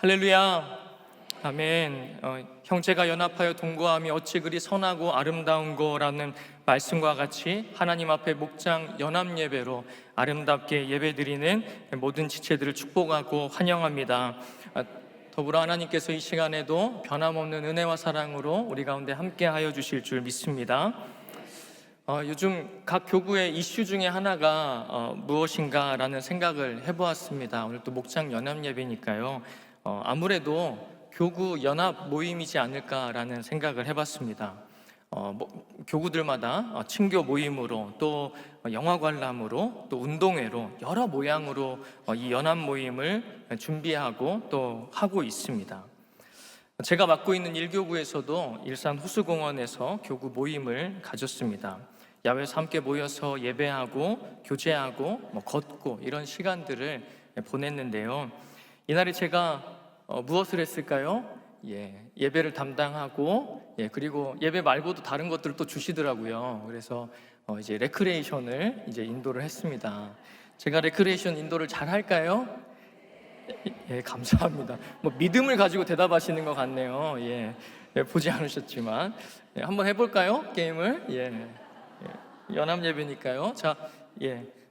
할렐루야. 아멘. 형제가 연합하여 동거함이 어찌 그리 선하고 아름다운 거라는 말씀과 같이 하나님 앞에 목장 연합 예배로 아름답게 예배드리는 모든 지체들을 축복하고 환영합니다. 더불어 하나님께서 이 시간에도 변함없는 은혜와 사랑으로 우리 가운데 함께하여 주실 줄 믿습니다. 요즘 각 교구의 이슈 중에 하나가 무엇인가라는 생각을 해보았습니다. 오늘 또 목장 연합 예배니까요. 아무래도 교구 연합 모임이지 않을까라는 생각을 해봤습니다. 교구들마다 친교 모임으로 또 영화 관람으로 또 운동회로 여러 모양으로 이 연합 모임을 준비하고 또 하고 있습니다. 제가 맡고 있는 일교구에서도 일산 호수공원에서 교구 모임을 가졌습니다. 야외에서 함께 모여서 예배하고 교제하고 걷고 이런 시간들을 보냈는데요. 이날에 제가 무엇을 했을까요? 예배를 담당하고 그리고 예배 말고도 다른 것들을 또 주시더라고요. 그래서 이제 레크레이션을 이제 인도를 했습니다. 제가 레크레이션 인도를 잘 할까요? 감사합니다. 믿음을 가지고 대답하시는 것 같네요. 보지 않으셨지만 한번 해볼까요? 게임을 연합 예배니까요.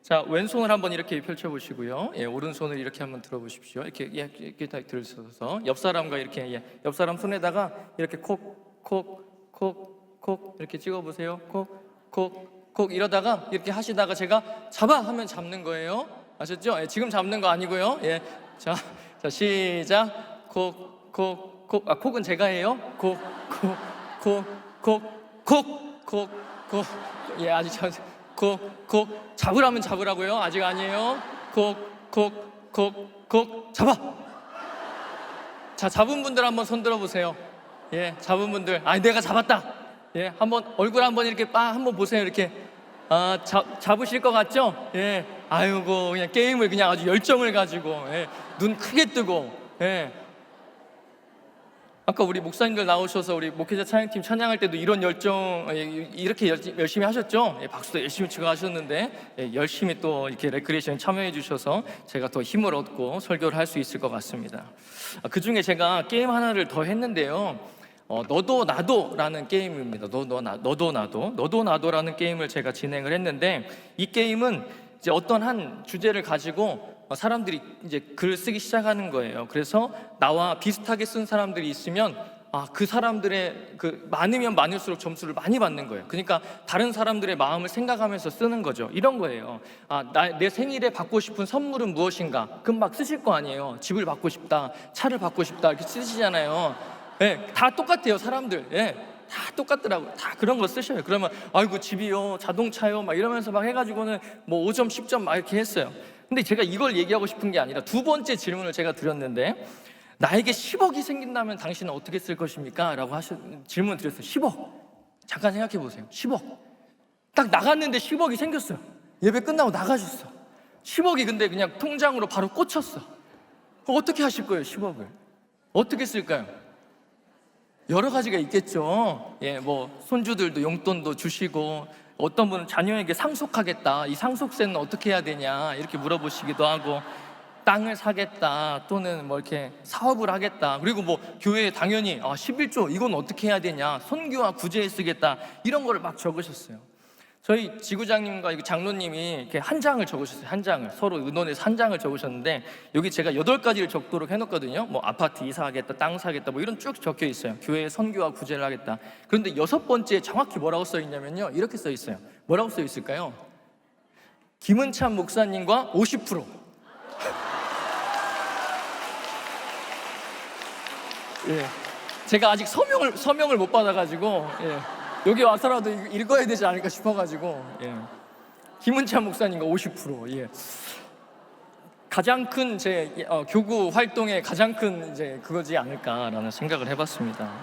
자, 왼손을 한번 이렇게 펼쳐보시고요. 오른손을 이렇게 한번 들어보십시오. 이렇게 딱 들으셔서 옆 사람과 이렇게 옆 사람 손에다가 이렇게 콕 이렇게 찍어보세요. 콕 이러다가 이렇게 하시다가 제가 잡아 하면 잡는 거예요. 아셨죠? 지금 잡는 거 아니고요. 자 시작. 콕은 제가 해요. 콕. 아직 콕 잡으라면 잡으라고요. 아직 아니에요. 콕 잡아. 자, 잡은 분들 한번 손 들어보세요. 잡은 분들. 내가 잡았다. 한번 얼굴 한번 이렇게 한번 보세요. 이렇게 잡으실 것 같죠? 아이고 그냥 게임을 그냥 아주 열정을 가지고 눈 크게 뜨고 아까 우리 목사님들 나오셔서 우리 목회자 찬양팀 찬양할 때도 이런 열정 이렇게 열심히 하셨죠? 박수도 열심히 치고 하셨는데 열심히 또 이렇게 레크레이션 참여해 주셔서 제가 더 힘을 얻고 설교를 할 수 있을 것 같습니다. 그 중에 제가 게임 하나를 더 했는데요. 너도 나도라는 게임입니다. 너도 나도라는 게임을 제가 진행을 했는데 이 게임은 이제 어떤 한 주제를 가지고 사람들이 이제 글을 쓰기 시작하는 거예요. 그래서 나와 비슷하게 쓴 사람들이 있으면 그 사람들의 많으면 많을수록 점수를 많이 받는 거예요. 그러니까 다른 사람들의 마음을 생각하면서 쓰는 거죠. 이런 거예요. 내 생일에 받고 싶은 선물은 무엇인가? 그럼 막 쓰실 거 아니에요. 집을 받고 싶다, 차를 받고 싶다 이렇게 쓰시잖아요. 다 똑같아요, 사람들. 다 똑같더라고요. 다 그런 거 쓰셔요. 그러면 아이고 집이요, 자동차요 막 이러면서 막 해가지고는 5점, 10점 막 이렇게 했어요. 근데 제가 이걸 얘기하고 싶은 게 아니라 두 번째 질문을 제가 드렸는데 나에게 10억이 생긴다면 당신은 어떻게 쓸 것입니까? 라고 질문 드렸어요. 10억. 잠깐 생각해 보세요. 10억. 딱 나갔는데 10억이 생겼어요. 예배 끝나고 나가셨어. 10억이 근데 그냥 통장으로 바로 꽂혔어. 어떻게 하실 거예요, 10억을? 어떻게 쓸까요? 여러 가지가 있겠죠. 손주들도 용돈도 주시고 어떤 분은 자녀에게 상속하겠다. 이 상속세는 어떻게 해야 되냐 이렇게 물어보시기도 하고 땅을 사겠다 또는 이렇게 사업을 하겠다. 그리고 교회에 당연히 11조 이건 어떻게 해야 되냐 선교와 구제에 쓰겠다 이런 거를 막 적으셨어요. 저희 지구장님과 장로님이 이렇게 한 장을 적으셨어요. 한 장을 서로 의논해서 한 장을 적으셨는데 여기 제가 8가지를 적도록 해놓거든요. 아파트 이사하겠다, 땅 사겠다 이런 쭉 적혀 있어요. 교회에 선교와 구제를 하겠다. 그런데 6번째 정확히 뭐라고 써 있냐면요, 이렇게 써 있어요. 뭐라고 써 있을까요? 김은찬 목사님과 50%. 제가 아직 서명을 못 받아가지고 여기 와서라도 읽어야 되지 않을까 싶어가지고 김은찬 목사님과 50%. 가장 큰 제 교구 활동의 가장 큰 이제 그거지 않을까라는 생각을 해봤습니다.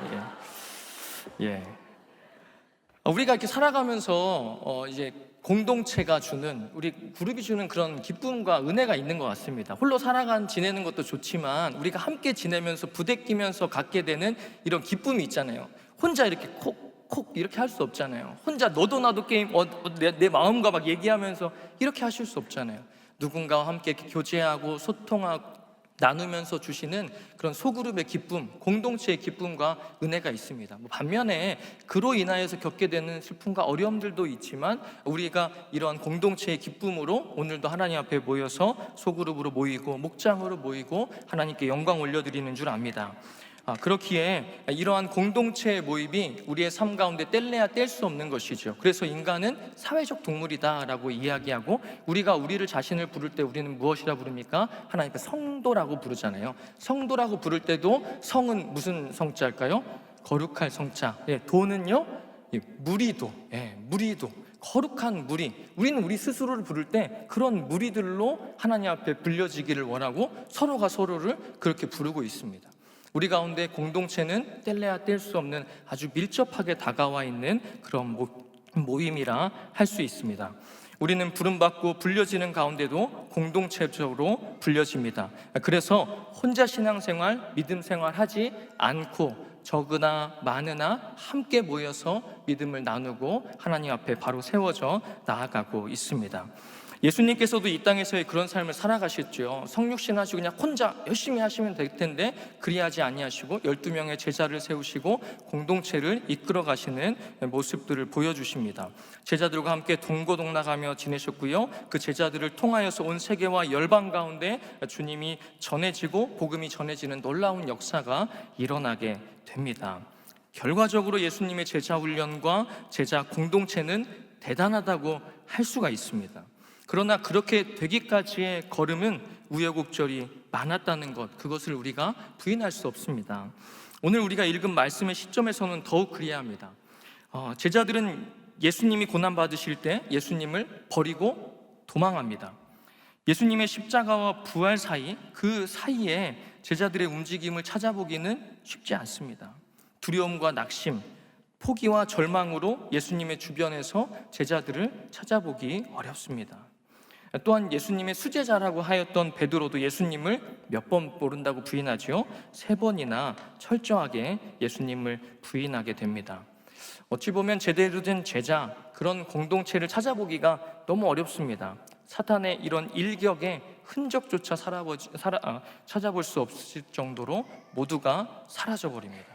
우리가 이렇게 살아가면서 이제 공동체가 주는 우리 그룹이 주는 그런 기쁨과 은혜가 있는 것 같습니다. 홀로 지내는 것도 좋지만 우리가 함께 지내면서 부대끼면서 갖게 되는 이런 기쁨이 있잖아요. 혼자 이렇게 콕 이렇게 할 수 없잖아요. 혼자 너도 나도 게임 내 마음과 막 얘기하면서 이렇게 하실 수 없잖아요. 누군가와 함께 이렇게 교제하고 소통하고 나누면서 주시는 그런 소그룹의 기쁨, 공동체의 기쁨과 은혜가 있습니다. 반면에 그로 인하여서 겪게 되는 슬픔과 어려움들도 있지만 우리가 이러한 공동체의 기쁨으로 오늘도 하나님 앞에 모여서 소그룹으로 모이고 목장으로 모이고 하나님께 영광 올려드리는 줄 압니다. 그렇기에 이러한 공동체의 모임이 우리의 삶 가운데 뗄래야 뗄 수 없는 것이죠. 그래서 인간은 사회적 동물이다라고 이야기하고 우리가 우리를 자신을 부를 때 우리는 무엇이라 부릅니까? 하나님께 성도라고 부르잖아요. 성도라고 부를 때도 성은 무슨 성자일까요? 거룩할 성자. 도는요? 무리도. 무리도. 거룩한 무리. 우리는 우리 스스로를 부를 때 그런 무리들로 하나님 앞에 불려지기를 원하고 서로가 서로를 그렇게 부르고 있습니다. 우리 가운데 공동체는 뗄래야 뗄 수 없는 아주 밀접하게 다가와 있는 그런 모임이라 할 수 있습니다. 우리는 부름받고 불려지는 가운데도 공동체적으로 불려집니다. 그래서 혼자 신앙생활, 믿음 생활하지 않고 적으나 많으나 함께 모여서 믿음을 나누고 하나님 앞에 바로 세워져 나아가고 있습니다. 예수님께서도 이 땅에서의 그런 삶을 살아가셨죠. 성육신 하시고 그냥 혼자 열심히 하시면 될 텐데 그리하지 아니하시고 12명의 제자를 세우시고 공동체를 이끌어 가시는 모습들을 보여주십니다. 제자들과 함께 동고동락하며 지내셨고요. 그 제자들을 통하여서 온 세계와 열방 가운데 주님이 전해지고 복음이 전해지는 놀라운 역사가 일어나게 됩니다. 결과적으로 예수님의 제자 훈련과 제자 공동체는 대단하다고 할 수가 있습니다. 그러나 그렇게 되기까지의 걸음은 우여곡절이 많았다는 것, 그것을 우리가 부인할 수 없습니다. 오늘 우리가 읽은 말씀의 시점에서는 더욱 그래야 합니다. 제자들은 예수님이 고난받으실 때 예수님을 버리고 도망합니다. 예수님의 십자가와 부활 사이, 그 사이에 제자들의 움직임을 찾아보기는 쉽지 않습니다. 두려움과 낙심, 포기와 절망으로 예수님의 주변에서 제자들을 찾아보기 어렵습니다. 또한 예수님의 수제자라고 하였던 베드로도 예수님을 몇 번 모른다고 부인하죠. 3번이나 철저하게 예수님을 부인하게 됩니다. 어찌 보면 제대로 된 제자, 그런 공동체를 찾아보기가 너무 어렵습니다. 사탄의 이런 일격의 흔적조차 찾아볼 수 없을 정도로 모두가 사라져버립니다.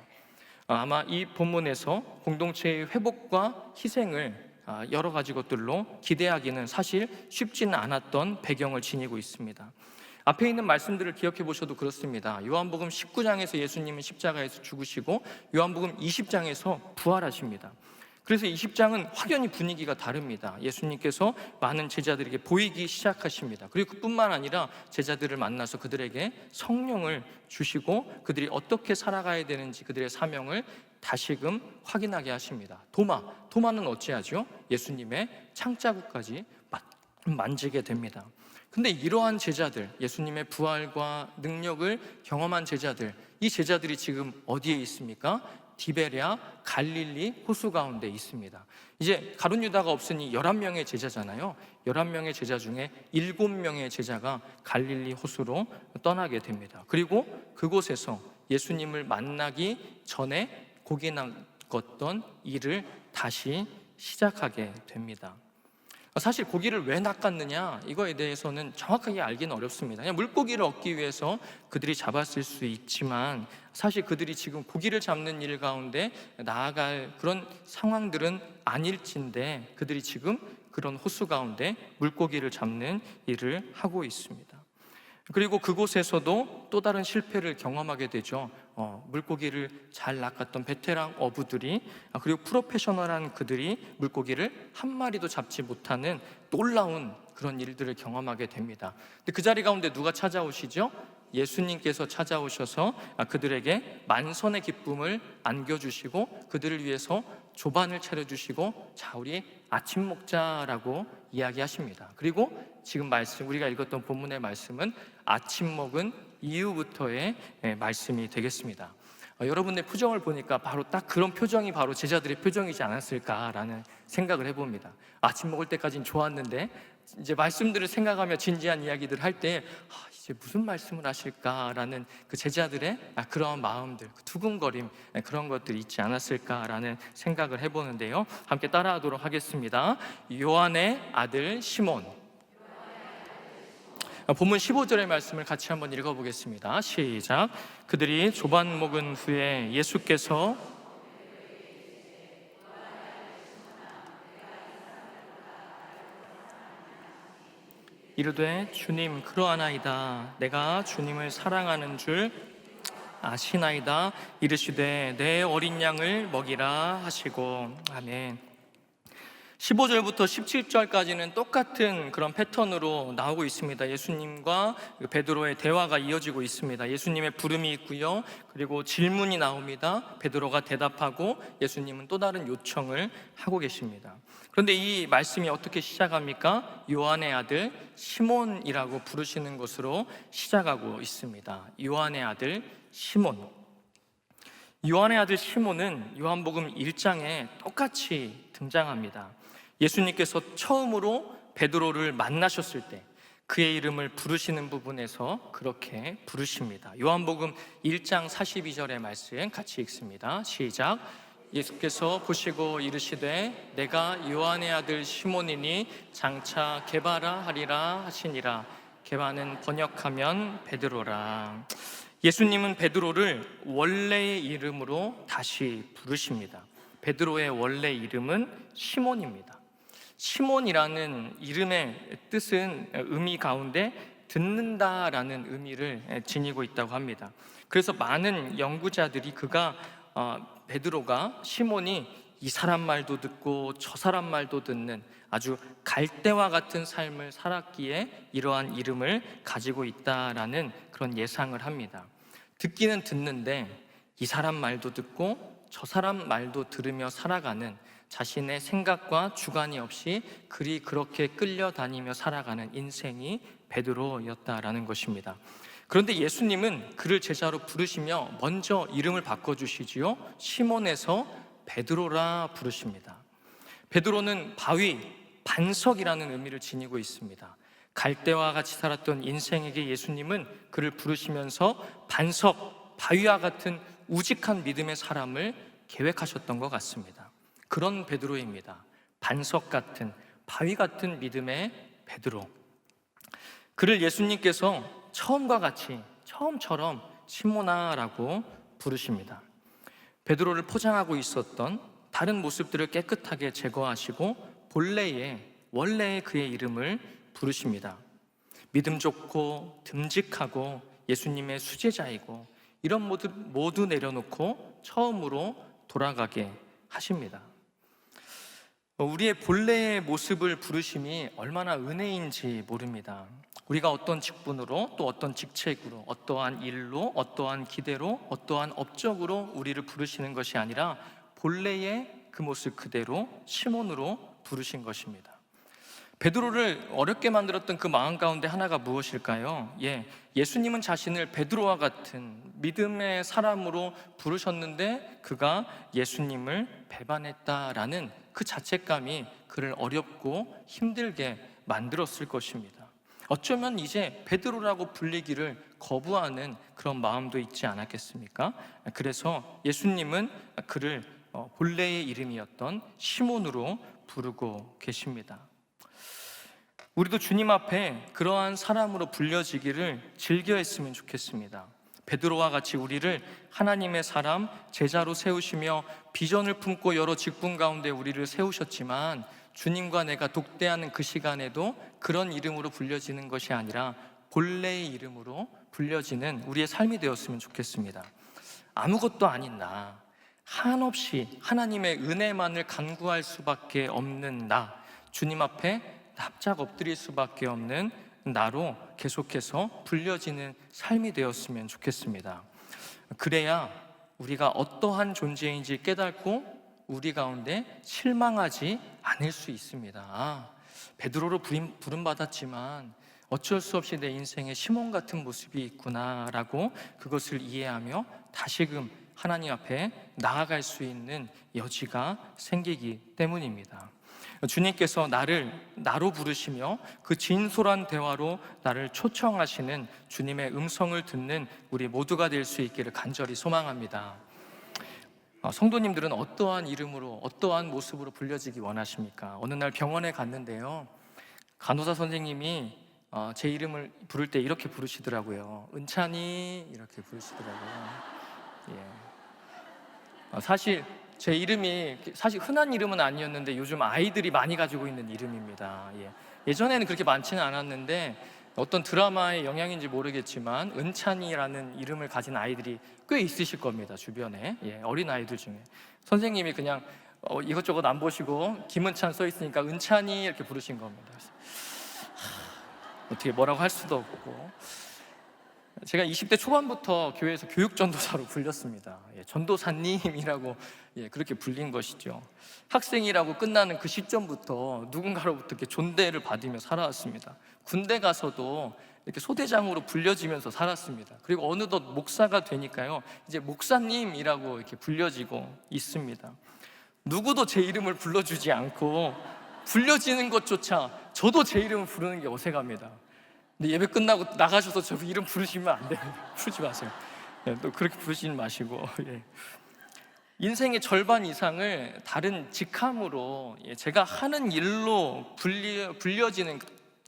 아마 이 본문에서 공동체의 회복과 희생을 여러 가지 것들로 기대하기는 사실 쉽지는 않았던 배경을 지니고 있습니다. 앞에 있는 말씀들을 기억해 보셔도 그렇습니다. 요한복음 19장에서 예수님은 십자가에서 죽으시고 요한복음 20장에서 부활하십니다. 그래서 20장은 확연히 분위기가 다릅니다. 예수님께서 많은 제자들에게 보이기 시작하십니다. 그리고 그뿐만 아니라 제자들을 만나서 그들에게 성령을 주시고 그들이 어떻게 살아가야 되는지 그들의 사명을 다시금 확인하게 하십니다. 도마는 어찌하죠? 예수님의 창자국까지 만지게 됩니다. 근데 이러한 제자들, 예수님의 부활과 능력을 경험한 제자들, 이 제자들이 지금 어디에 있습니까? 디베랴 갈릴리 호수 가운데 있습니다. 이제 가룟 유다가 없으니 11명의 제자잖아요. 11명의 제자 중에 7명의 제자가 갈릴리 호수로 떠나게 됩니다. 그리고 그곳에서 예수님을 만나기 전에 고기 낚았던 일을 다시 시작하게 됩니다. 사실 고기를 왜 낚았느냐 이거에 대해서는 정확하게 알기는 어렵습니다. 그냥 물고기를 얻기 위해서 그들이 잡았을 수 있지만 사실 그들이 지금 고기를 잡는 일 가운데 나아갈 그런 상황들은 아닐진데 그들이 지금 그런 호수 가운데 물고기를 잡는 일을 하고 있습니다. 그리고 그곳에서도 또 다른 실패를 경험하게 되죠. 물고기를 잘 낚았던 베테랑 어부들이 그리고 프로페셔널한 그들이 물고기를 한 마리도 잡지 못하는 놀라운 그런 일들을 경험하게 됩니다. 근데 그 자리 가운데 누가 찾아오시죠? 예수님께서 찾아오셔서 그들에게 만선의 기쁨을 안겨주시고 그들을 위해서 조반을 차려주시고 자 우리 아침 먹자라고 이야기하십니다. 그리고 지금 우리가 읽었던 본문의 말씀은 아침 먹은 이후부터의 말씀이 되겠습니다. 여러분의 표정을 보니까 바로 딱 그런 표정이 바로 제자들의 표정이지 않았을까라는 생각을 해봅니다. 아침 먹을 때까지는 좋았는데 이제 말씀들을 생각하며 진지한 이야기들을 할 때 이제 무슨 말씀을 하실까라는 그 제자들의 그러한 마음들, 그 두근거림 그런 것들이 있지 않았을까라는 생각을 해보는데요. 함께 따라하도록 하겠습니다. 요한의 아들 시몬. 본문 15절의 말씀을 같이 한번 읽어보겠습니다. 시작. 그들이 조반 먹은 후에 예수께서 이르되 주님 그러하나이다. 내가 주님을 사랑하는 줄 아시나이다. 이르시되 내 어린 양을 먹이라 하시고. 아멘. 15절부터 17절까지는 똑같은 그런 패턴으로 나오고 있습니다. 예수님과 베드로의 대화가 이어지고 있습니다. 예수님의 부름이 있고요, 그리고 질문이 나옵니다. 베드로가 대답하고 예수님은 또 다른 요청을 하고 계십니다. 그런데 이 말씀이 어떻게 시작합니까? 요한의 아들 시몬이라고 부르시는 것으로 시작하고 있습니다. 요한의 아들 시몬. 요한의 아들 시몬은 요한복음 1장에 똑같이 등장합니다. 예수님께서 처음으로 베드로를 만나셨을 때 그의 이름을 부르시는 부분에서 그렇게 부르십니다. 요한복음 1장 42절의 말씀 같이 읽습니다. 시작. 예수께서 보시고 이르시되 내가 요한의 아들 시몬이니 장차 게바라 하리라 하시니라. 게바는 번역하면 베드로라. 예수님은 베드로를 원래의 이름으로 다시 부르십니다. 베드로의 원래 이름은 시몬입니다. 시몬이라는 이름의 뜻은 의미 가운데 듣는다라는 의미를 지니고 있다고 합니다. 그래서 많은 연구자들이 베드로가 시몬이 이 사람 말도 듣고 저 사람 말도 듣는 아주 갈대와 같은 삶을 살았기에 이러한 이름을 가지고 있다라는 그런 예상을 합니다. 듣기는 듣는데 이 사람 말도 듣고 저 사람 말도 들으며 살아가는, 자신의 생각과 주관이 없이 그렇게 끌려다니며 살아가는 인생이 베드로였다라는 것입니다. 그런데 예수님은 그를 제자로 부르시며 먼저 이름을 바꿔주시지요. 시몬에서 베드로라 부르십니다. 베드로는 바위, 반석이라는 의미를 지니고 있습니다. 갈대와 같이 살았던 인생에게 예수님은 그를 부르시면서 반석, 바위와 같은 우직한 믿음의 사람을 계획하셨던 것 같습니다. 그런 베드로입니다. 반석 같은, 바위 같은 믿음의 베드로. 그를 예수님께서 처음처럼 시몬아라고 부르십니다. 베드로를 포장하고 있었던 다른 모습들을 깨끗하게 제거하시고 원래의 그의 이름을 부르십니다. 믿음 좋고 듬직하고 예수님의 수제자이고 이런 모두 내려놓고 처음으로 돌아가게 하십니다. 우리의 본래의 모습을 부르심이 얼마나 은혜인지 모릅니다. 우리가 어떤 직분으로, 또 어떤 직책으로, 어떠한 일로, 어떠한 기대로, 어떠한 업적으로 우리를 부르시는 것이 아니라 본래의 그 모습 그대로 시몬으로 부르신 것입니다. 베드로를 어렵게 만들었던 그 마음 가운데 하나가 무엇일까요? 예수님은 자신을 베드로와 같은 믿음의 사람으로 부르셨는데 그가 예수님을 배반했다라는 그 자책감이 그를 어렵고 힘들게 만들었을 것입니다. 어쩌면 이제 베드로라고 불리기를 거부하는 그런 마음도 있지 않았겠습니까? 그래서 예수님은 그를 본래의 이름이었던 시몬으로 부르고 계십니다. 우리도 주님 앞에 그러한 사람으로 불려지기를 즐겨했으면 좋겠습니다. 베드로와 같이 우리를 하나님의 사람, 제자로 세우시며 비전을 품고 여러 직분 가운데 우리를 세우셨지만 주님과 내가 독대하는 그 시간에도 그런 이름으로 불려지는 것이 아니라 본래의 이름으로 불려지는 우리의 삶이 되었으면 좋겠습니다. 아무것도 아닌 나, 한없이 하나님의 은혜만을 간구할 수밖에 없는 나, 주님 앞에 납작 엎드릴 수밖에 없는 나로 계속해서 불려지는 삶이 되었으면 좋겠습니다. 그래야 우리가 어떠한 존재인지 깨닫고 우리 가운데 실망하지 않을 수 있습니다. 베드로로 부름받았지만 어쩔 수 없이 내 인생에 시몬 같은 모습이 있구나라고 그것을 이해하며 다시금 하나님 앞에 나아갈 수 있는 여지가 생기기 때문입니다. 주님께서 나로 부르시며 그 진솔한 대화로 나를 초청하시는 주님의 음성을 듣는 우리 모두가 될 수 있기를 간절히 소망합니다. 성도님들은 어떠한 이름으로, 어떠한 모습으로 불려지기 원하십니까? 어느 날 병원에 갔는데요, 간호사 선생님이 제 이름을 부를 때 이렇게 부르시더라고요. 은찬이 이렇게 부르시더라고요. 사실 제 이름이 사실 흔한 이름은 아니었는데 요즘 아이들이 많이 가지고 있는 이름입니다. 예전에는 그렇게 많지는 않았는데 어떤 드라마의 영향인지 모르겠지만 은찬이라는 이름을 가진 아이들이 꽤 있으실 겁니다. 주변에 어린 아이들 중에 선생님이 그냥 이것저것 안 보시고 김은찬 써 있으니까 은찬이 이렇게 부르신 겁니다. 그래서 어떻게 뭐라고 할 수도 없고, 제가 20대 초반부터 교회에서 교육전도사로 불렸습니다. 전도사님이라고 그렇게 불린 것이죠. 학생이라고 끝나는 그 시점부터 누군가로부터 이렇게 존대를 받으며 살아왔습니다. 군대 가서도 이렇게 소대장으로 불려지면서 살았습니다. 그리고 어느덧 목사가 되니까요, 이제 목사님이라고 이렇게 불려지고 있습니다. 누구도 제 이름을 불러주지 않고 불려지는 것조차 저도 제 이름을 부르는 게 어색합니다. 근데 예배 끝나고 나가셔서 저 이름 부르시면 안 됩니다. 부르지 마세요. 또 그렇게 부르시지 마시고. 인생의 절반 이상을 다른 직함으로 제가 하는 일로 불려지는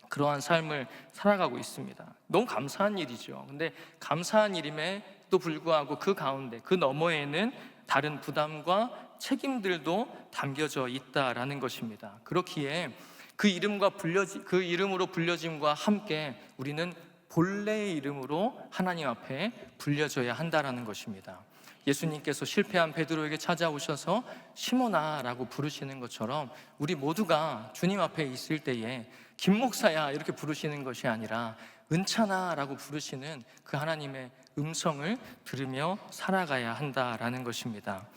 그러한 삶을 살아가고 있습니다. 너무 감사한 일이죠. 근데 감사한 일임에도 불구하고 그 가운데, 그 너머에는 다른 부담과 책임들도 담겨져 있다라는 것입니다. 그렇기에 그 이름으로 불려짐과 함께 우리는 본래의 이름으로 하나님 앞에 불려져야 한다라는 것입니다. 예수님께서 실패한 베드로에게 찾아오셔서 시몬아라고 부르시는 것처럼 우리 모두가 주님 앞에 있을 때에 김 목사야 이렇게 부르시는 것이 아니라 은찬아라고 부르시는 그 하나님의 음성을 들으며 살아가야 한다라는 것입니다.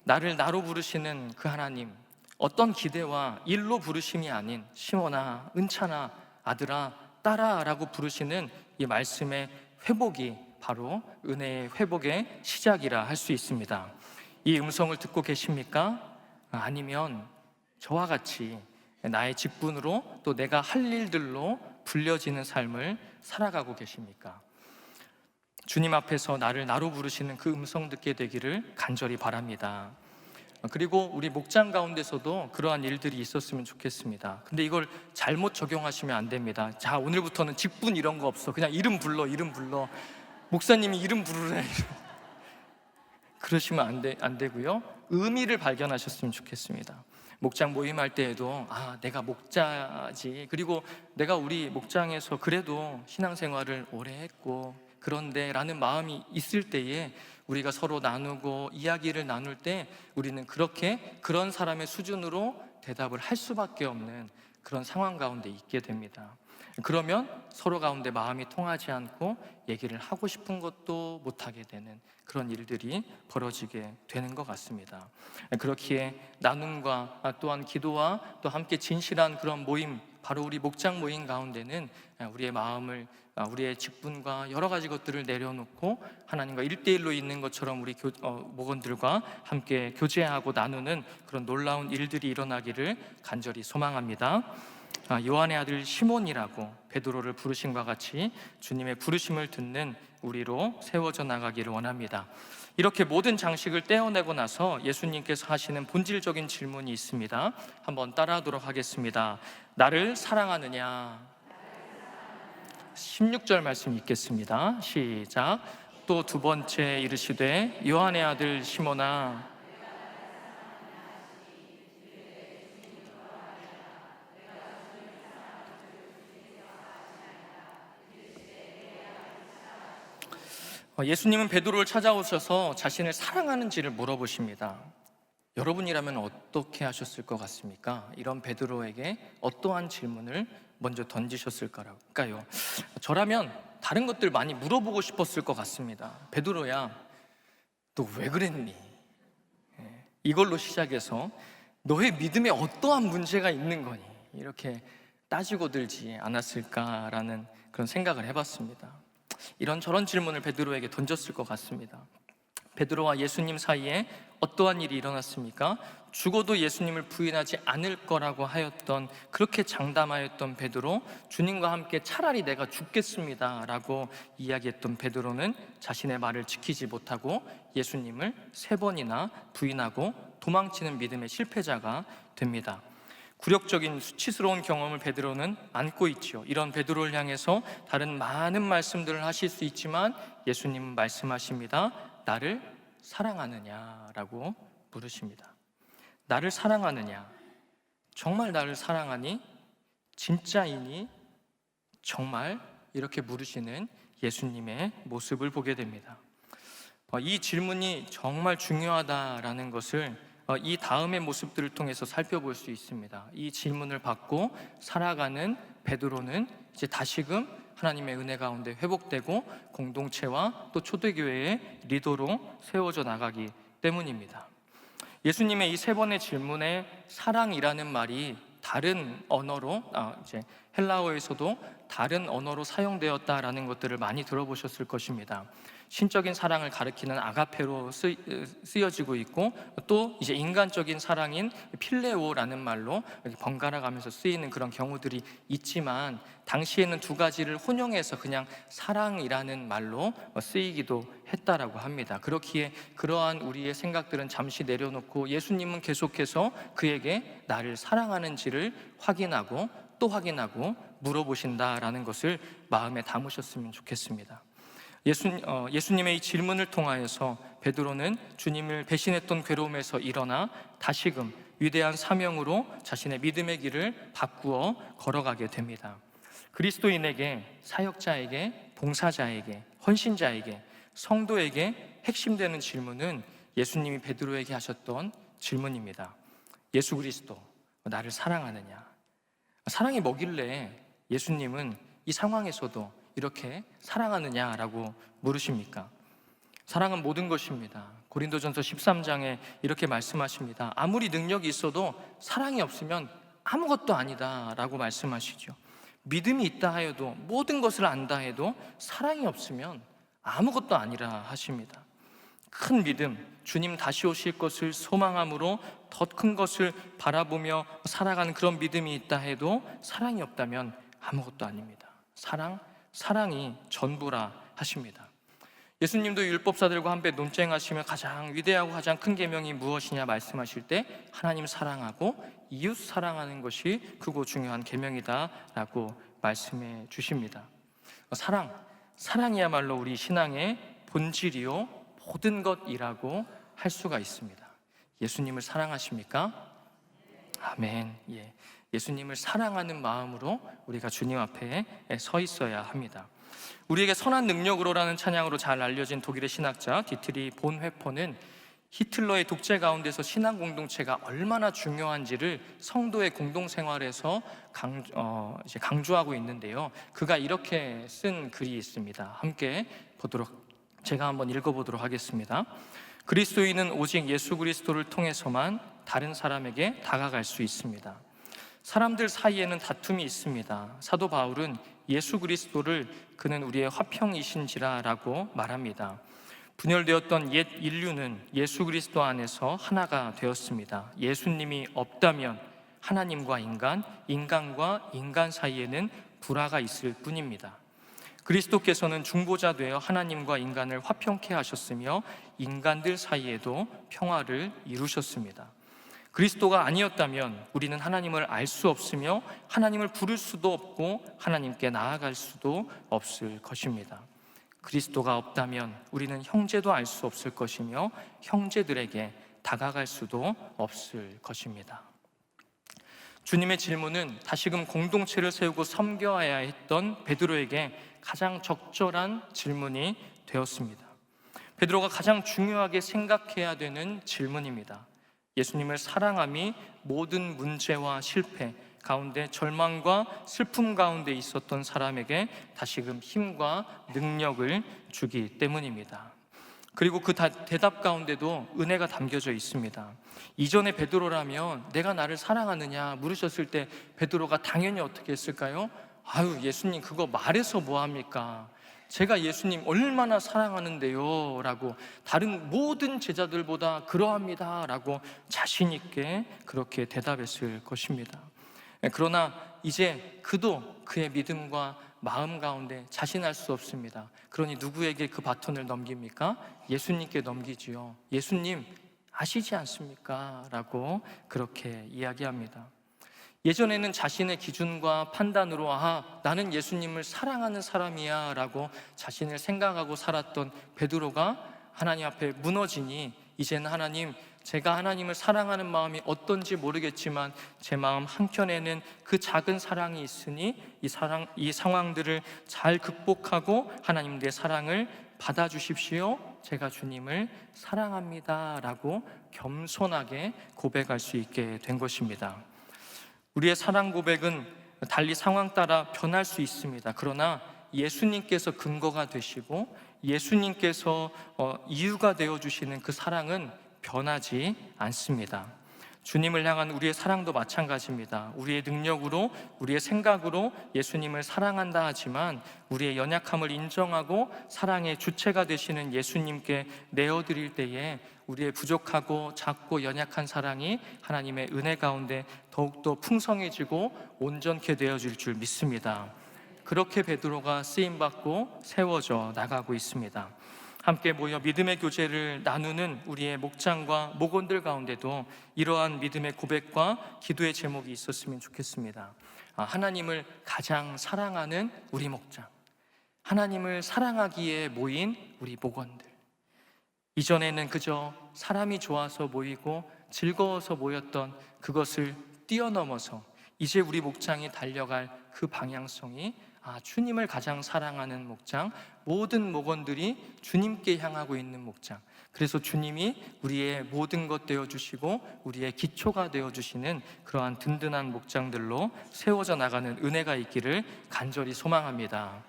나를 나로 부르시는 그 하나님, 어떤 기대와 일로 부르심이 아닌 시몬아, 은찬아, 아들아, 딸아 라고 부르시는 이 말씀의 회복이 바로 은혜의 회복의 시작이라 할 수 있습니다. 이 음성을 듣고 계십니까? 아니면 저와 같이 나의 직분으로 또 내가 할 일들로 불려지는 삶을 살아가고 계십니까? 주님 앞에서 나를 나로 부르시는 그 음성 듣게 되기를 간절히 바랍니다. 그리고 우리 목장 가운데서도 그러한 일들이 있었으면 좋겠습니다. 근데 이걸 잘못 적용하시면 안 됩니다. 자, 오늘부터는 직분 이런 거 없어. 그냥 이름 불러. 목사님이 이름 부르래. 그러시면 안 되고요. 의미를 발견하셨으면 좋겠습니다. 목장 모임할 때에도 내가 목자지, 그리고 내가 우리 목장에서 그래도 신앙생활을 오래 했고 그런데 라는 마음이 있을 때에 우리가 서로 나누고 이야기를 나눌 때 우리는 그런 사람의 수준으로 대답을 할 수밖에 없는 그런 상황 가운데 있게 됩니다. 그러면 서로 가운데 마음이 통하지 않고 얘기를 하고 싶은 것도 못하게 되는 그런 일들이 벌어지게 되는 것 같습니다. 그렇기에 나눔과 또한 기도와 또 함께 진실한 그런 모임, 바로 우리 목장 모임 가운데는 우리의 마음을, 우리의 직분과 여러 가지 것들을 내려놓고 하나님과 1대1로 있는 것처럼 우리 목원들과 함께 교제하고 나누는 그런 놀라운 일들이 일어나기를 간절히 소망합니다. 요한의 아들 시몬이라고 베드로를 부르심과 같이 주님의 부르심을 듣는 우리로 세워져 나가기를 원합니다. 이렇게 모든 장식을 떼어내고 나서 예수님께서 하시는 본질적인 질문이 있습니다. 한번 따라하도록 하겠습니다. 나를 사랑하느냐? 16절 말씀 읽겠습니다. 시작. 또 두 번째 이르시되 요한의 아들 시몬아, 예수님은 베드로를 찾아오셔서 자신을 사랑하는지를 물어보십니다. 여러분이라면 어떻게 하셨을 것 같습니까? 이런 베드로에게 어떠한 질문을 먼저 던지셨을까요? 저라면 다른 것들 많이 물어보고 싶었을 것 같습니다. 베드로야, 너 왜 그랬니? 이걸로 시작해서 너의 믿음에 어떠한 문제가 있는 거니? 이렇게 따지고 들지 않았을까라는 그런 생각을 해봤습니다. 이런저런 질문을 베드로에게 던졌을 것 같습니다. 베드로와 예수님 사이에 어떠한 일이 일어났습니까? 죽어도 예수님을 부인하지 않을 거라고 하였던, 그렇게 장담하였던 베드로, 주님과 함께 차라리 내가 죽겠습니다 라고 이야기했던 베드로는 자신의 말을 지키지 못하고 예수님을 3번이나 부인하고 도망치는 믿음의 실패자가 됩니다. 굴욕적인 수치스러운 경험을 베드로는 안고 있지요. 이런 베드로를 향해서 다른 많은 말씀들을 하실 수 있지만 예수님은 말씀하십니다. 나를 사랑하느냐라고 물으십니다. 나를 사랑하느냐? 정말 나를 사랑하니? 진짜이니? 정말? 이렇게 물으시는 예수님의 모습을 보게 됩니다. 이 질문이 정말 중요하다라는 것을 이 다음의 모습들을 통해서 살펴볼 수 있습니다. 이 질문을 받고 살아가는 베드로는 이제 다시금 하나님의 은혜 가운데 회복되고 공동체와 또 초대교회의 리더로 세워져 나가기 때문입니다. 예수님의 이 세 번의 질문에 사랑이라는 말이 다른 언어로 이제 헬라어에서도 다른 언어로 사용되었다라는 것들을 많이 들어보셨을 것입니다. 신적인 사랑을 가리키는 아가페로 쓰여지고 있고 또 이제 인간적인 사랑인 필레오라는 말로 번갈아 가면서 쓰이는 그런 경우들이 있지만 당시에는 두 가지를 혼용해서 그냥 사랑이라는 말로 쓰이기도 했다라고 합니다. 그렇기에 그러한 우리의 생각들은 잠시 내려놓고 예수님은 계속해서 그에게 나를 사랑하는지를 확인하고 또 확인하고 물어보신다라는 것을 마음에 담으셨으면 좋겠습니다. 예수님의 이 질문을 통하여서 베드로는 주님을 배신했던 괴로움에서 일어나 다시금 위대한 사명으로 자신의 믿음의 길을 바꾸어 걸어가게 됩니다. 그리스도인에게, 사역자에게, 봉사자에게, 헌신자에게, 성도에게 핵심되는 질문은 예수님이 베드로에게 하셨던 질문입니다. 예수 그리스도, 나를 사랑하느냐? 사랑이 뭐길래 예수님은 이 상황에서도 이렇게 사랑하느냐라고 물으십니까? 사랑은 모든 것입니다. 고린도전서 13장에 이렇게 말씀하십니다. 아무리 능력이 있어도 사랑이 없으면 아무것도 아니다 라고 말씀하시죠. 믿음이 있다 하여도, 모든 것을 안다 해도 사랑이 없으면 아무것도 아니라 하십니다. 큰 믿음, 주님 다시 오실 것을 소망함으로 더 큰 것을 바라보며 살아가는 그런 믿음이 있다 해도 사랑이 없다면 아무것도 아닙니다. 사랑이 전부라 하십니다. 예수님도 율법사들과 함께 논쟁하시며 가장 위대하고 가장 큰 계명이 무엇이냐 말씀하실 때 하나님 사랑하고 이웃 사랑하는 것이 크고 중요한 계명이다라고 말씀해 주십니다. 사랑이야말로 우리 신앙의 본질이요 모든 것이라고 할 수가 있습니다. 예수님을 사랑하십니까? 아멘. 예수님을 사랑하는 마음으로 우리가 주님 앞에 서 있어야 합니다. 우리에게 선한 능력으로라는 찬양으로 잘 알려진 독일의 신학자 디트리 본회퍼는 히틀러의 독재 가운데서 신앙 공동체가 얼마나 중요한지를 성도의 공동생활에서 강조하고 있는데요. 그가 이렇게 쓴 글이 있습니다. 함께 제가 한번 읽어보도록 하겠습니다. 그리스도인은 오직 예수 그리스도를 통해서만 다른 사람에게 다가갈 수 있습니다. 사람들 사이에는 다툼이 있습니다. 사도 바울은 예수 그리스도를 그는 우리의 화평이신지라라고 말합니다. 분열되었던 옛 인류는 예수 그리스도 안에서 하나가 되었습니다. 예수님이 없다면 하나님과 인간과 인간 사이에는 불화가 있을 뿐입니다. 그리스도께서는 중보자 되어 하나님과 인간을 화평케 하셨으며 인간들 사이에도 평화를 이루셨습니다. 그리스도가 아니었다면 우리는 하나님을 알 수 없으며 하나님을 부를 수도 없고 하나님께 나아갈 수도 없을 것입니다. 그리스도가 없다면 우리는 형제도 알 수 없을 것이며 형제들에게 다가갈 수도 없을 것입니다. 주님의 질문은 다시금 공동체를 세우고 섬겨야 했던 베드로에게 가장 적절한 질문이 되었습니다. 베드로가 가장 중요하게 생각해야 되는 질문입니다. 예수님을 사랑함이 모든 문제와 실패 가운데 절망과 슬픔 가운데 있었던 사람에게 다시금 힘과 능력을 주기 때문입니다. 그리고 그 대답 가운데도 은혜가 담겨져 있습니다. 이전에 베드로라면 내가 나를 사랑하느냐 물으셨을 때 베드로가 당연히 어떻게 했을까요? 아유, 예수님 그거 말해서 뭐합니까? 제가 예수님 얼마나 사랑하는데요 라고 다른 모든 제자들보다 그러합니다 라고 자신 있게 그렇게 대답했을 것입니다. 그러나 이제 그도 그의 믿음과 마음 가운데 자신할 수 없습니다. 그러니 누구에게 그 바톤을 넘깁니까? 예수님께 넘기지요. 예수님 아시지 않습니까? 라고 그렇게 이야기합니다. 예전에는 자신의 기준과 판단으로 나는 예수님을 사랑하는 사람이야 라고 자신을 생각하고 살았던 베드로가 하나님 앞에 무너지니, 이제는 하나님, 제가 하나님을 사랑하는 마음이 어떤지 모르겠지만 제 마음 한켠에는 그 작은 사랑이 있으니 이 상황들을 잘 극복하고 하나님 내 사랑을 받아주십시오. 제가 주님을 사랑합니다 라고 겸손하게 고백할 수 있게 된 것입니다. 우리의 사랑 고백은 달리 상황 따라 변할 수 있습니다. 그러나 예수님께서 근거가 되시고 예수님께서 이유가 되어주시는 그 사랑은 변하지 않습니다. 주님을 향한 우리의 사랑도 마찬가지입니다. 우리의 능력으로, 우리의 생각으로 예수님을 사랑한다 하지만 우리의 연약함을 인정하고 사랑의 주체가 되시는 예수님께 내어드릴 때에 우리의 부족하고 작고 연약한 사랑이 하나님의 은혜 가운데 더욱더 풍성해지고 온전케 되어질 줄 믿습니다. 그렇게 베드로가 쓰임받고 세워져 나가고 있습니다. 함께 모여 믿음의 교제를 나누는 우리의 목장과 목원들 가운데도 이러한 믿음의 고백과 기도의 제목이 있었으면 좋겠습니다. 하나님을 가장 사랑하는 우리 목장, 하나님을 사랑하기에 모인 우리 목원들. 이전에는 그저 사람이 좋아서 모이고 즐거워서 모였던 그것을 뛰어넘어서 이제 우리 목장이 달려갈 그 방향성이 주님을 가장 사랑하는 목장, 모든 목원들이 주님께 향하고 있는 목장. 그래서 주님이 우리의 모든 것 되어주시고 우리의 기초가 되어주시는 그러한 든든한 목장들로 세워져 나가는 은혜가 있기를 간절히 소망합니다.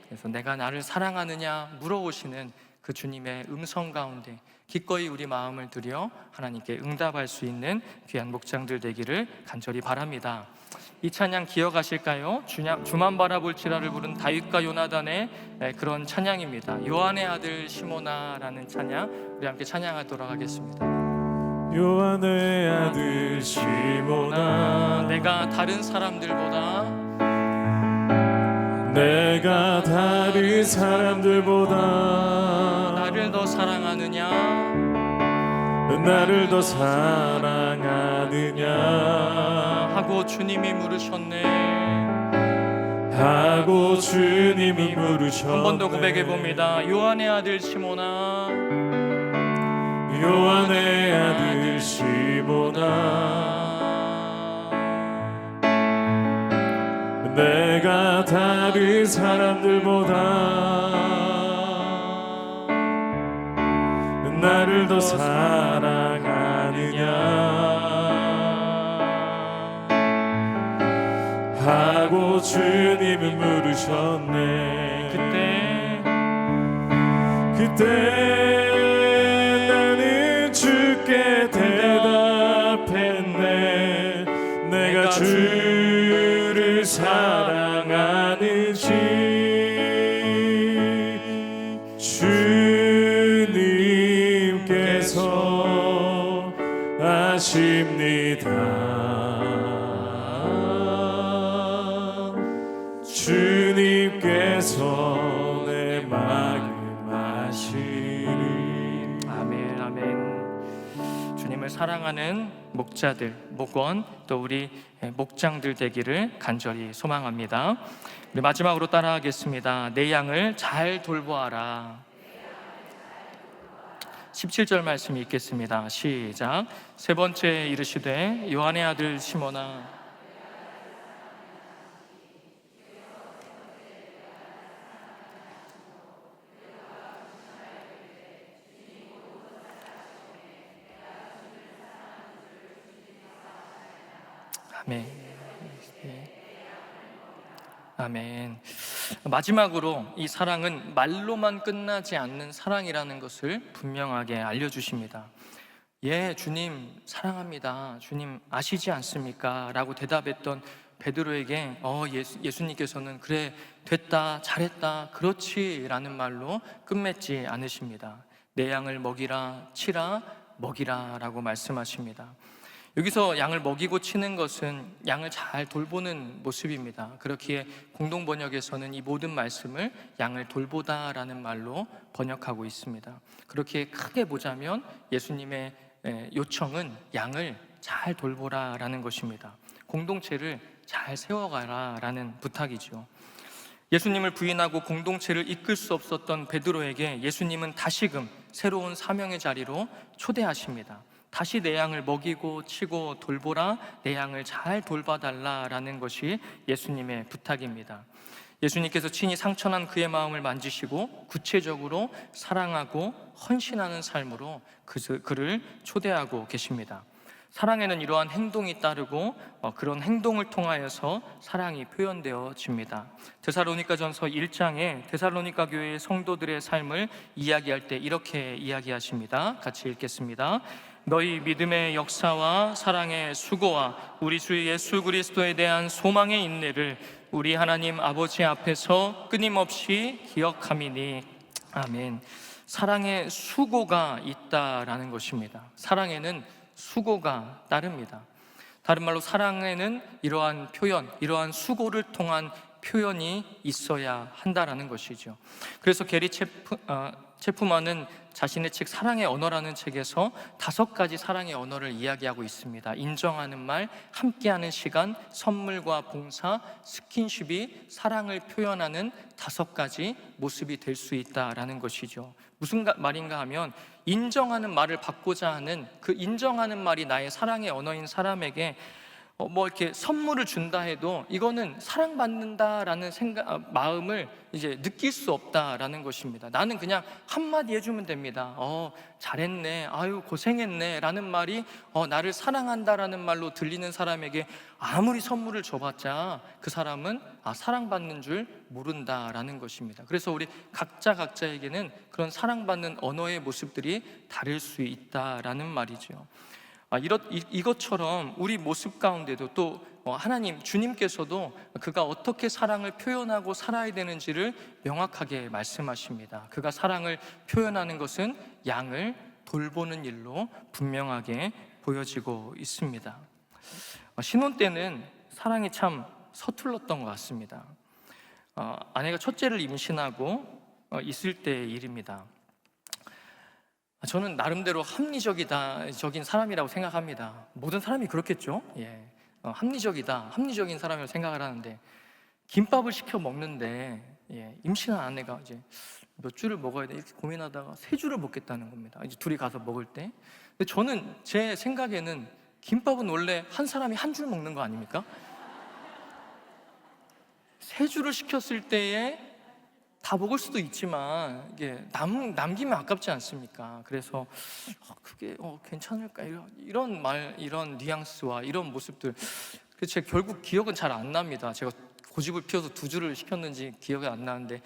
그래서 내가 나를 사랑하느냐 물어보시는 그 주님의 음성 가운데 기꺼이 우리 마음을 들여 하나님께 응답할 수 있는 귀한 목장들 되기를 간절히 바랍니다. 이 찬양 기억하실까요? 주만 바라볼지라를 부른 다윗과 요나단의 그런 찬양입니다. 요한의 아들 시모나라는 찬양, 우리 함께 찬양하도록 하겠습니다. 요한의 아들 시모나, 내가 다른 사람들보다 나를 더 사랑하느냐, 나를 더 사랑하느냐 하고 주님이 물으셨네. 한 번 더 고백해 봅니다. 요한의 아들 시모나, 요한의 아들 시모나, 내가 다른 사람들보다 나를 더 사랑하느냐 하고 주님은 물으셨네. 그때 나는 주께 대답했네. 내가 주를 사랑하는지 주님께서 아십니다. 주님께서 내 마음 아시리. 아멘, 아멘. 주님을 사랑하는 목자들, 목원, 또 우리 목장들 되기를 간절히 소망합니다. 우리 마지막으로 따라하겠습니다. 내 양을 잘 돌보아라. 17절 말씀이 있겠습니다. 시작. 세 번째 이르시되 요한의 아들 시모나, 아멘. 아멘. 마지막으로 이 사랑은 말로만 끝나지 않는 사랑이라는 것을 분명하게 알려주십니다. 예, 주님 사랑합니다. 주님 아시지 않습니까? 라고 대답했던 베드로에게 예수님께서는 그래, 됐다, 잘했다, 그렇지 라는 말로 끝맺지 않으십니다. 내 양을 먹이라, 치라, 먹이라 라고 말씀하십니다. 여기서 양을 먹이고 치는 것은 양을 잘 돌보는 모습입니다. 그렇기에 공동 번역에서는 이 모든 말씀을 양을 돌보다라는 말로 번역하고 있습니다. 그렇게 크게 보자면 예수님의 요청은 양을 잘 돌보라라는 것입니다. 공동체를 잘 세워가라라는 부탁이죠. 예수님을 부인하고 공동체를 이끌 수 없었던 베드로에게 예수님은 다시금 새로운 사명의 자리로 초대하십니다. 다시 내 양을 먹이고 치고 돌보라, 내 양을 잘 돌봐달라라는 것이 예수님의 부탁입니다. 예수님께서 친히 상처난 그의 마음을 만지시고 구체적으로 사랑하고 헌신하는 삶으로 그를 초대하고 계십니다. 사랑에는 이러한 행동이 따르고 그런 행동을 통하여서 사랑이 표현되어집니다. 데살로니가전서 1장에 데살로니가 교회의 성도들의 삶을 이야기할 때 이렇게 이야기하십니다. 같이 읽겠습니다. 너희 믿음의 역사와 사랑의 수고와 우리 주 예수 그리스도에 대한 소망의 인내를 우리 하나님 아버지 앞에서 끊임없이 기억함이니. 아멘. 사랑의 수고가 있다라는 것입니다. 사랑에는 수고가 따릅니다. 다른 말로 사랑에는 이러한 표현, 이러한 수고를 통한 표현이 있어야 한다라는 것이죠. 그래서 게리 체프만은 자신의 책 사랑의 언어라는 책에서 5가지 사랑의 언어를 이야기하고 있습니다. 인정하는 말, 함께하는 시간, 선물과 봉사, 스킨십이 사랑을 표현하는 5가지 모습이 될 수 있다라는 것이죠. 무슨 말인가 하면 인정하는 말을 받고자 하는 그 인정하는 말이 나의 사랑의 언어인 사람에게 이렇게 선물을 준다 해도 이거는 사랑받는다라는 마음을 이제 느낄 수 없다라는 것입니다. 나는 그냥 한마디 해주면 됩니다. 잘했네, 아유 고생했네 라는 말이 나를 사랑한다라는 말로 들리는 사람에게 아무리 선물을 줘봤자 그 사람은 사랑받는 줄 모른다라는 것입니다. 그래서 우리 각자에게는 그런 사랑받는 언어의 모습들이 다를 수 있다라는 말이죠. 이것처럼 우리 모습 가운데도 또 하나님 주님께서도 그가 어떻게 사랑을 표현하고 살아야 되는지를 명확하게 말씀하십니다. 그가 사랑을 표현하는 것은 양을 돌보는 일로 분명하게 보여지고 있습니다. 신혼 때는 사랑이 참 서툴렀던 것 같습니다. 아내가 첫째를 임신하고 있을 때의 일입니다. 저는 나름대로 합리적인 사람이라고 생각합니다. 모든 사람이 그렇겠죠. 합리적인 사람이라고 생각을 하는데 김밥을 시켜 먹는데 임신한 아내가 이제 몇 줄을 먹어야 돼 이렇게 고민하다가 3줄을 먹겠다는 겁니다. 이제 둘이 가서 먹을 때. 근데 저는 제 생각에는 김밥은 원래 한 사람이 1줄 먹는 거 아닙니까? 3줄을 시켰을 때에 다 먹을 수도 있지만 이게 남기면 아깝지 않습니까? 그래서 그게 괜찮을까 이런 뉘앙스와 이런 모습들. 그래서 제가 결국 기억은 잘 안 납니다. 제가 고집을 피워서 2줄을 시켰는지 기억이 안 나는데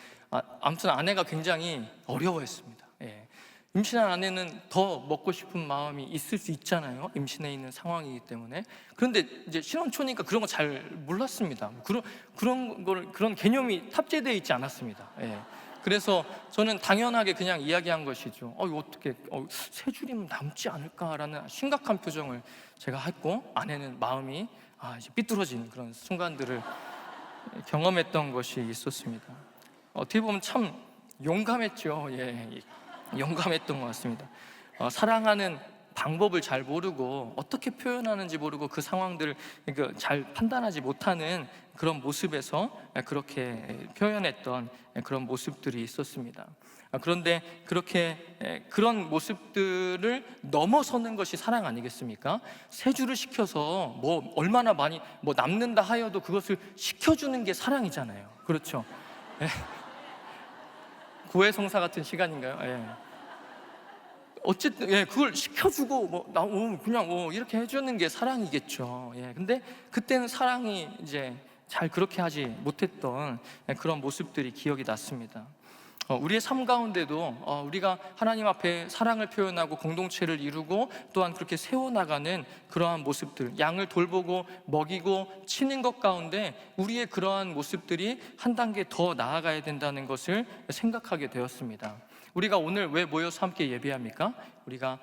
아무튼 아내가 굉장히 어려워했습니다. 임신한 아내는 더 먹고 싶은 마음이 있을 수 있잖아요. 임신해 있는 상황이기 때문에. 그런데 이제 신혼초니까 그런 거 잘 몰랐습니다. 그런 개념이 탑재되어 있지 않았습니다. 그래서 저는 당연하게 그냥 이야기한 것이죠. 이거 어떻게 3줄이면 남지 않을까라는 심각한 표정을 제가 했고 아내는 마음이 이제 삐뚤어진 그런 순간들을 경험했던 것이 있었습니다. 어떻게 보면 참 용감했죠. 용감했던 것 같습니다. 사랑하는 방법을 잘 모르고 어떻게 표현하는지 모르고 그 상황들을 잘 판단하지 못하는 그런 모습에서 그렇게 표현했던 그런 모습들이 있었습니다. 그런데 그런 모습들을 넘어서는 것이 사랑 아니겠습니까? 3줄을 시켜서 얼마나 많이 남는다 하여도 그것을 시켜주는 게 사랑이잖아요. 그렇죠? 고해성사 같은 시간인가요? 어쨌든 그걸 시켜주고 그냥 이렇게 해주는 게 사랑이겠죠. 근데 그때는 사랑이 이제 잘 그렇게 하지 못했던 그런 모습들이 기억이 났습니다. 우리의 삶 가운데도 우리가 하나님 앞에 사랑을 표현하고 공동체를 이루고 또한 그렇게 세워나가는 그러한 모습들, 양을 돌보고 먹이고 치는 것 가운데 우리의 그러한 모습들이 한 단계 더 나아가야 된다는 것을 생각하게 되었습니다. 우리가 오늘 왜 모여서 함께 예배합니까? 우리가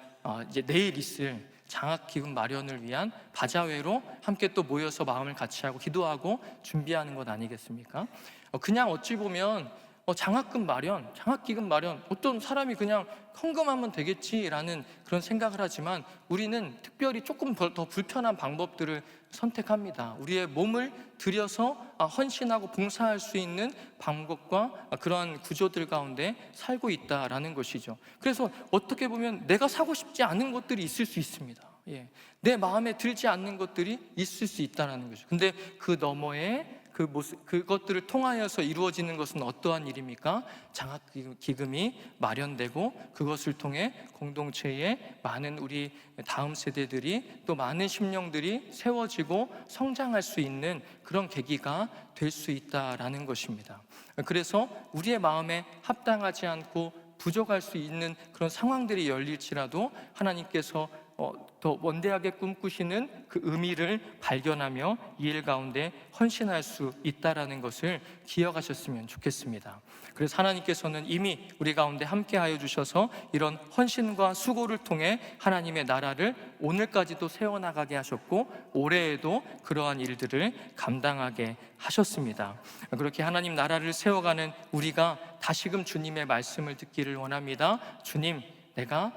이제 내일 있을 장학기금 마련을 위한 바자회로 함께 또 모여서 마음을 같이 하고 기도하고 준비하는 것 아니겠습니까? 그냥 어찌 보면 장학금 마련, 장학기금 마련, 어떤 사람이 그냥 헌금하면 되겠지라는 그런 생각을 하지만 우리는 특별히 조금 더 불편한 방법들을 선택합니다. 우리의 몸을 들여서 헌신하고 봉사할 수 있는 방법과 그러한 구조들 가운데 살고 있다라는 것이죠. 그래서 어떻게 보면 내가 사고 싶지 않은 것들이 있을 수 있습니다. 내 마음에 들지 않는 것들이 있을 수 있다는 거죠. 근데 그 너머에 그것들을 통하여서 이루어지는 것은 어떠한 일입니까? 장학기금이 마련되고 그것을 통해 공동체에 많은 우리 다음 세대들이 또 많은 심령들이 세워지고 성장할 수 있는 그런 계기가 될 수 있다라는 것입니다. 그래서 우리의 마음에 합당하지 않고 부족할 수 있는 그런 상황들이 열릴지라도 하나님께서 더 원대하게 꿈꾸시는 그 의미를 발견하며 이 일 가운데 헌신할 수 있다라는 것을 기억하셨으면 좋겠습니다. 그래서 하나님께서는 이미 우리 가운데 함께하여 주셔서 이런 헌신과 수고를 통해 하나님의 나라를 오늘까지도 세워나가게 하셨고 올해에도 그러한 일들을 감당하게 하셨습니다. 그렇게 하나님 나라를 세워가는 우리가 다시금 주님의 말씀을 듣기를 원합니다. 주님, 내가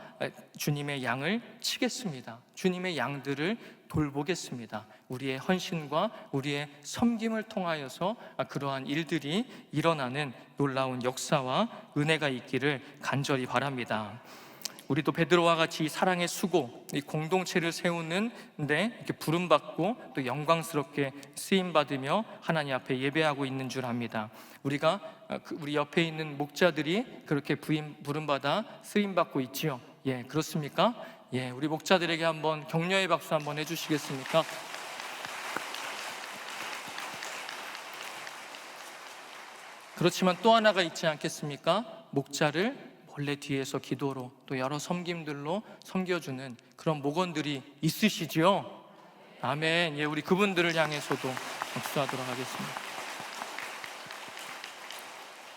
주님의 양을 치겠습니다. 주님의 양들을 돌보겠습니다. 우리의 헌신과 우리의 섬김을 통하여서 그러한 일들이 일어나는 놀라운 역사와 은혜가 있기를 간절히 바랍니다. 우리도 베드로와 같이 사랑의 수고, 이 공동체를 세우는데 이렇게 부름받고 또 영광스럽게 쓰임받으며 하나님 앞에 예배하고 있는 줄 압니다. 우리가 우리 옆에 있는 목자들이 그렇게 부름받아 쓰임받고 있지요. 그렇습니까? 우리 목자들에게 한번 격려의 박수 한번 해주시겠습니까? 그렇지만 또 하나가 있지 않겠습니까? 목자를 본래 뒤에서 기도로 또 여러 섬김들로 섬겨주는 그런 목원들이 있으시지요? 아멘. 우리 그분들을 향해서도 박수하도록 하겠습니다.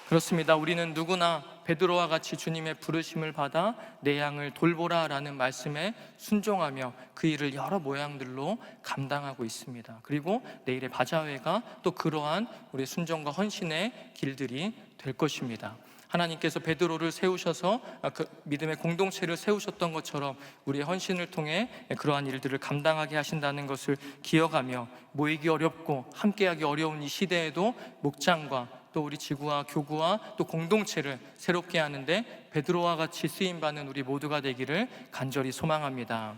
그렇습니다. 우리는 누구나 베드로와 같이 주님의 부르심을 받아 내 양을 돌보라라는 말씀에 순종하며 그 일을 여러 모양들로 감당하고 있습니다. 그리고 내일의 바자회가 또 그러한 우리 순종과 헌신의 길들이 될 것입니다. 하나님께서 베드로를 세우셔서 그 믿음의 공동체를 세우셨던 것처럼 우리의 헌신을 통해 그러한 일들을 감당하게 하신다는 것을 기억하며 모이기 어렵고 함께하기 어려운 이 시대에도 목장과 또 우리 지구와 교구와 또 공동체를 새롭게 하는데 베드로와 같이 쓰임받는 우리 모두가 되기를 간절히 소망합니다.